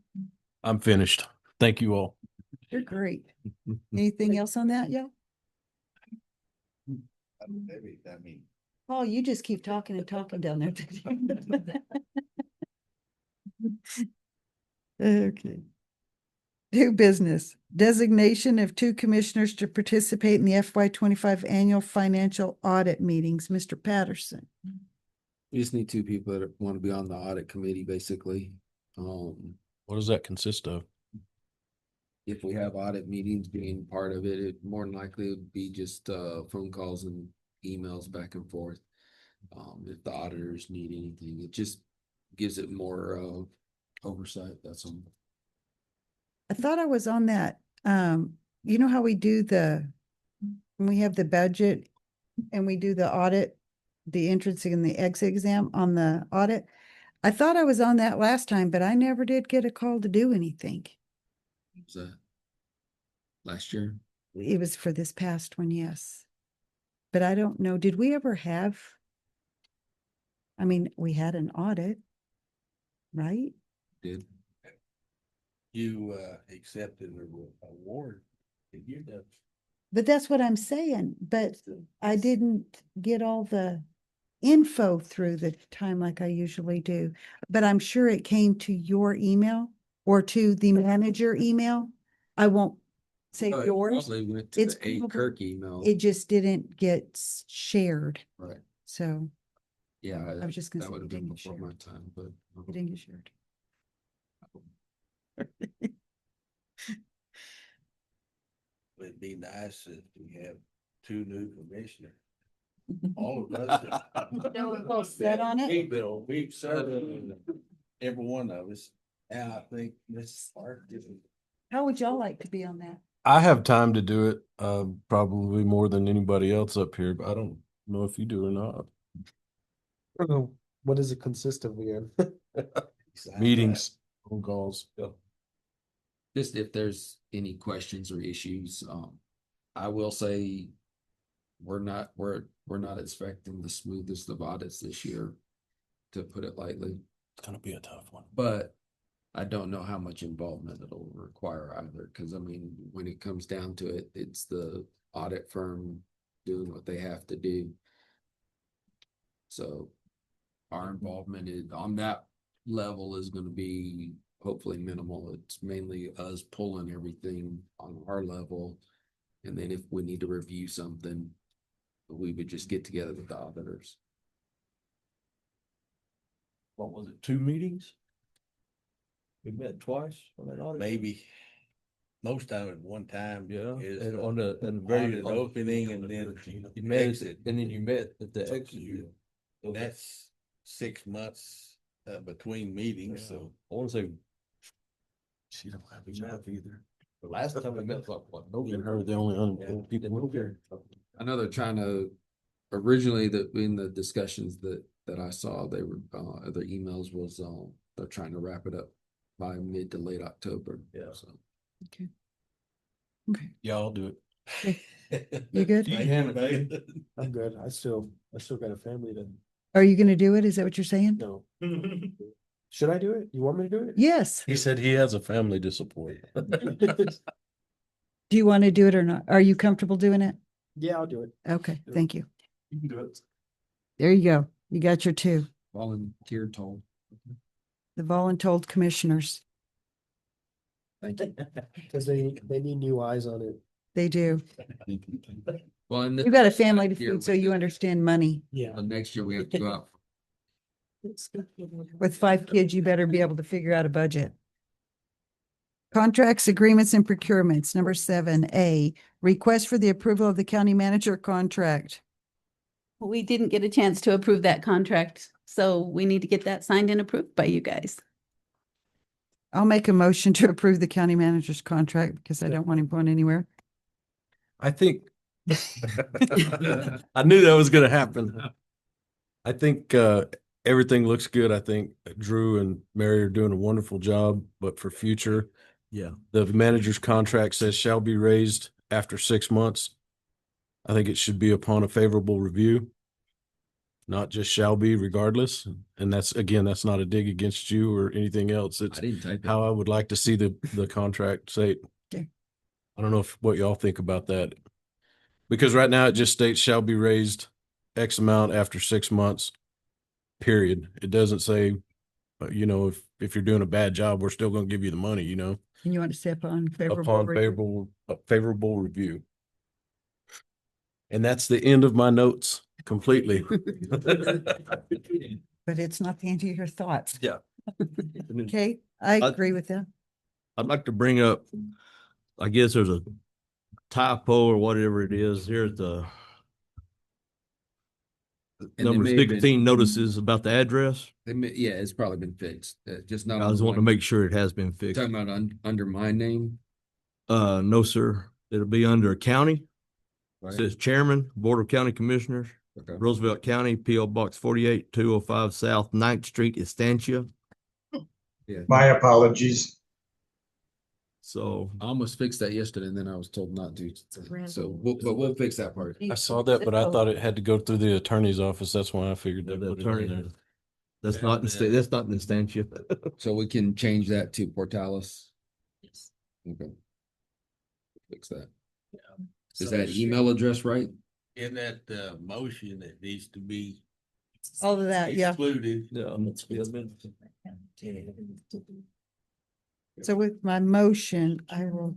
I'm finished. Thank you all. You're great. Anything else on that, y'all? Maybe, I mean. Paul, you just keep talking and talking down there. Okay. New business, designation of two commissioners to participate in the FY25 annual financial audit meetings. Mr. Patterson. We just need two people that want to be on the audit committee, basically. What does that consist of? If we have audit meetings being part of it, it more than likely would be just phone calls and emails back and forth. If the auditors need anything, it just gives it more oversight. That's all. I thought I was on that. You know how we do when we have the budget and we do the audit, the entrance and the exit exam on the audit. I thought I was on that last time, but I never did get a call to do anything. Was that last year? It was for this past one, yes. But I don't know, did we ever have? I mean, we had an audit, right? Did. You accepted an award. Did you know? But that's what I'm saying, but I didn't get all the info through the time like I usually do. But I'm sure it came to your email or to the manager email. I won't say Oh, it yours. probably went to It's the A probably- Kirk email. It just didn't get shared. Right. So Yeah, I was just gonna that say would have it been didn't get before shared. my time, but It didn't get shared. It'd be nice if we have two new commissioners. All of us. Well, set on it. We've served every one of us. And I think this part is. How would y'all like to be on that? I have time to do it, probably more than anybody else up here, but I don't know if you do or not. I don't know, what does it consist of again? Meetings, phone calls. just if there's any questions or issues, I will say we're not expecting the smoothest of audits this year, to put it lightly. It's gonna be a tough one. But I don't know how much involvement it'll require either, because I mean, when it comes down to it, it's the audit firm doing what they have to do. So our involvement on that level is going to be hopefully minimal. It's mainly us pulling everything on our level. And then if we need to review something, we would just get together with the auditors. What was it, 2 meetings? We met twice on that audit. Maybe. Most time at one time. Yeah, Is and on the very audit opening and then you met, exit. and then you met at the exit. And that's 6 months between meetings, so. I wanna say, She don't have a job either. the last time we met was like, what, Me and November? her, the only unemployed people. November. I know they're trying to, originally in the discussions that I saw, they were, their emails was, they're trying to wrap it up by mid to late October. Yeah. So. Okay. Okay. Yeah, I'll do Okay. it. You good? I'm good. I still got a family to, Are you gonna do it? Is that what you're saying? no. Should I do it? You want me to do it? Yes. He said he has a family to support. Do you want to do it or not? Are you comfortable doing it? Yeah, I'll do it. Okay, thank you. You can do it. There you go. You got your two, Volunteer told. the voluntold commissioners. Thank you. Cause they need new eyes on it. They do. Well, and You got a family to Here feed, so with you the- understand money. Yeah. next year we have to go out. With 5 kids, you better be able to figure out a budget. Contracts, agreements, and procurements. Number 7A, request for the approval of the county manager contract. We didn't get a chance to approve that contract, So we need to get that signed and approved by you guys. I'll make a motion to approve the county manager's contract because I don't want him going anywhere. I think I knew that was gonna happen. I think everything looks good. I think Drew and Mary are doing a wonderful job, but for future, yeah, the manager's contract says shall be raised after 6 months. I think it should be upon a favorable review, not just shall be regardless. And that's, again, that's not a dig against you or anything else. It's I didn't type it. how I would like to see the contract say. Okay. I don't know what y'all think about that. Because right now it just states shall be raised X amount after 6 months, period. It doesn't say, if you're doing a bad job, we're still going to give you the money, And you want to say upon favorable? upon review? favorable review. And that's the end of my notes completely. But it's not the end of your thoughts. Yeah. Okay, I agree with that. I'd like to bring up, I guess there's a typo or whatever it is. Here's the And they number may have been- 16 notices about the address. Yeah, it's probably been fixed. Just not. I on just the want to one- make sure it has been fixed. Talking about under my name. No, sir. It'll be under county. It Right? says Chairman, Board of County Commissioners, Okay. Roosevelt County, P.O. Box 48, 205 South 9th Street, Estancia. Yeah. My apologies. So I almost fixed that yesterday and then I was told not to. So, we'll fix that part. I saw that, but I thought it had to go through the attorney's office. That's why I figured the they put it attorney, in there. that's not, that's not in Estancia. So we can change that to Portales. Okay. Fix that. Is that email address right? In that motion, it needs to be All of that, yeah. excluded. Yeah. So with my motion, I will,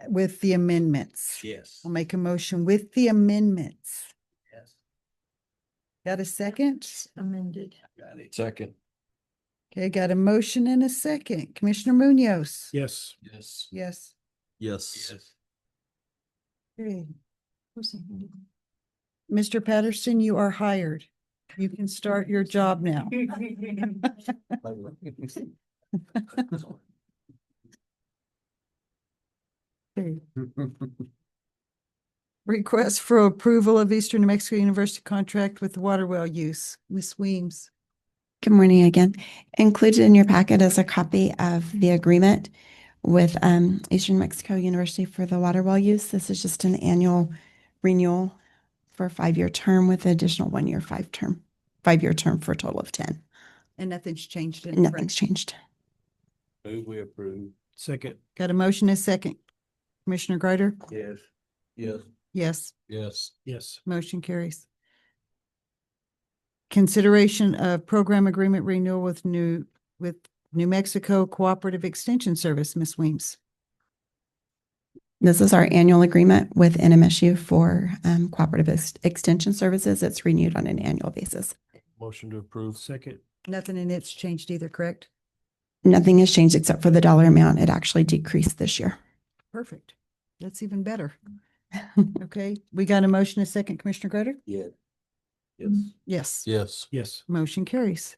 with the amendments. Yes. I'll make a motion with the amendments. Yes. Got a second? Amended. Got it. Second. Okay, got a motion and a second. Commissioner Munoz? Yes. Yes. Yes. Yes. Yes. Okay. Mr. Patterson, you are hired. You can start your job now. Okay. Request for approval of Eastern New Mexico University contract with water well use. Ms. Weems. Good morning again. Included in your packet is a copy of the agreement with Eastern New Mexico University for the water well use. This is just an annual renewal for a 5-year term with an additional 1-year 5-year term for a total of 10. And nothing's changed. in Nothing's changed. Move we approve. Second. Got a motion and a second. Commissioner Greider? Yes. Yes. Yes. Yes. Yes. Motion carries. Consideration of program agreement renewal with New Mexico Cooperative Extension Service, Ms. Weems. This is our annual agreement with NMSU for cooperative extension services. It's renewed on an annual basis. Motion to approve. Second. Nothing in it's changed either, correct? Nothing has changed except for the dollar amount. It actually decreased this year. Perfect. That's even better. Okay, we got a motion, a second, Commissioner Greider? Yeah. Yes. Yes. Yes. Yes. Motion carries.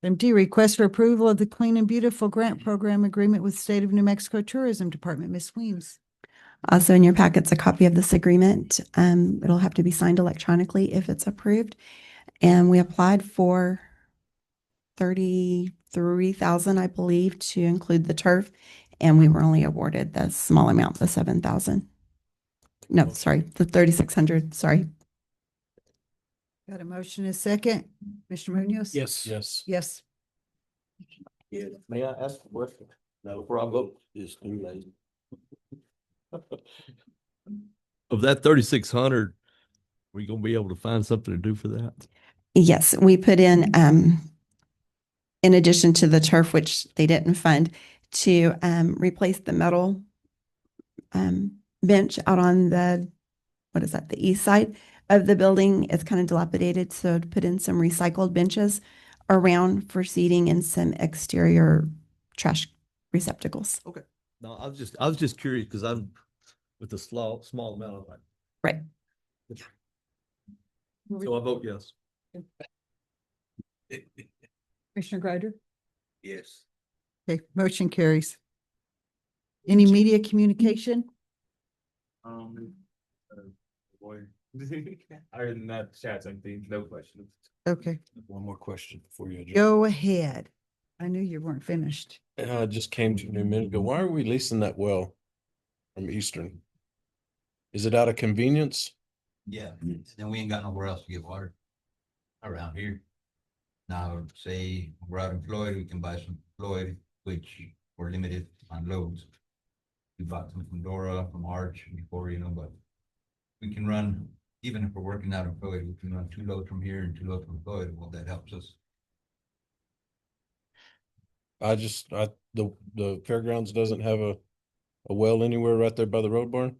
Item D, request for approval of the Clean and Beautiful Grant Program Agreement with State of New Mexico Tourism Department, Ms. Weems. Also in your packet's a copy of this agreement. It'll have to be signed electronically if it's approved. And we applied for 33,000, I believe, to include the turf. And we were only awarded the small amount, the 7,000. No, sorry, the 3,600, sorry. Got a motion, a second, Commissioner Munoz? Yes. Yes. Yes. Yeah. May I ask a question? No, before I vote, it's too late. Of that 3,600, we gonna be able to find something to do for that? Yes, we put in addition to the turf, which they didn't fund, to replace the metal bench out on the east side of the building. It's kind of dilapidated, so to put in some recycled benches around for seating and some exterior trash receptacles. Okay. No, I was just curious because I'm with the small amount of like. Right. So I vote yes. Commissioner Greider? Yes. Okay, motion carries. Any media communication? Boy. Other than that, chat's empty, no questions. Okay, One more question before you adjourn. go ahead. I knew you weren't finished. Just came to me a minute ago. Why are we leasing that well from Eastern? Is it out of convenience? Yeah, then we ain't got nowhere else to get water around here. Now, say we're out in Floyd, we can buy some Floyd, which we're limited on loads. We bought some from Dora, from Arch before, but we can run, even if we're working out in Floyd, we can run 2 loads from here and 2 loads from Floyd. Well, that helps us. The fairgrounds doesn't have a well anywhere right there by the road barn.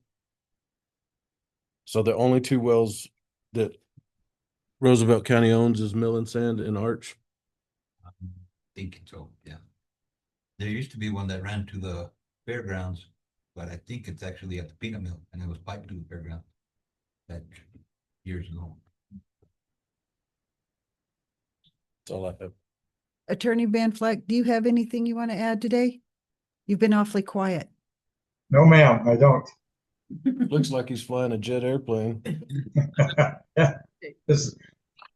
So the only 2 wells that Roosevelt County owns is Mill and Sand and Arch. I'm thinking so, yeah. There used to be one that ran to the fairgrounds, but I think it's actually at the peanut mill and it was piped to the fairground. That years ago. That's all I have. Attorney Van Fleck, do you have anything you want to add today? You've been awfully quiet. No, ma'am, I don't. Looks like he's flying a jet airplane. This,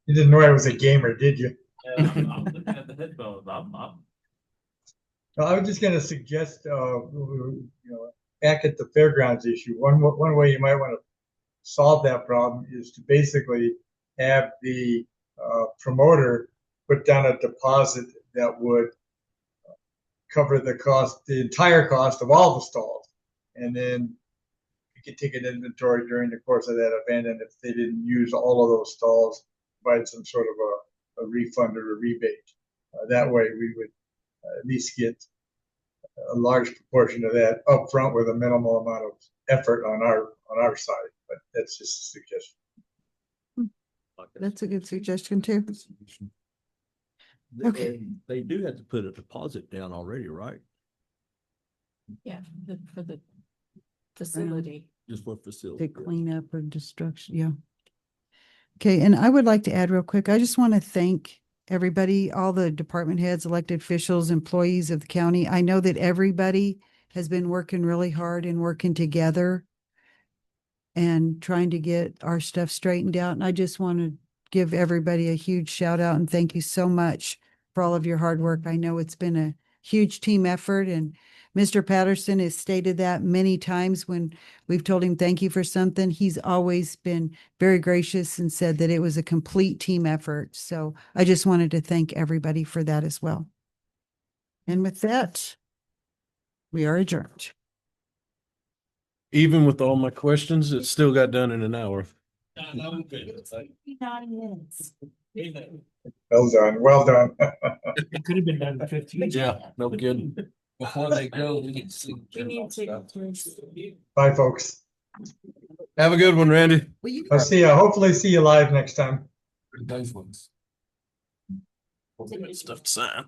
you didn't know I was a gamer, did you? I'm looking at the headphones, No, I was just gonna suggest, back at the fairgrounds issue, one way you might want to solve that problem is to basically have the promoter put down a deposit that would cover the entire cost of all the stalls. And then you could take an inventory during the course of that event, and if they didn't use all of those stalls, provide some sort of a refund or a rebate. That way we would at least get a large proportion of that up front with a minimal amount of effort on our side, but that's just a suggestion. That's a good suggestion too. Okay. They do have to put a deposit down already, right? Yeah, for the facility. Just for facility. To clean up or destruction, yeah. Okay, and I would like to add real quick, I just want to thank everybody, all the department heads, elected officials, employees of the county. I know that everybody has been working really hard and working together and trying to get our stuff straightened out. And I just want to give everybody a huge shout out and thank you so much for all of your hard work. I know it's been a huge team effort, and Mr. Patterson has stated that many times when we've told him thank you for something. He's always been very gracious and said that it was a complete team effort. So I just wanted to thank everybody for that as well. And with that, we are adjourned. Even with all my questions, it still got done in an hour. Well done, well done. It could have been done in 15. Yeah, no kidding. Before they go, we need to see. Bye, folks. Have a good one, Randy. I'll hopefully see you live next time. Nice ones. Stuff to sign.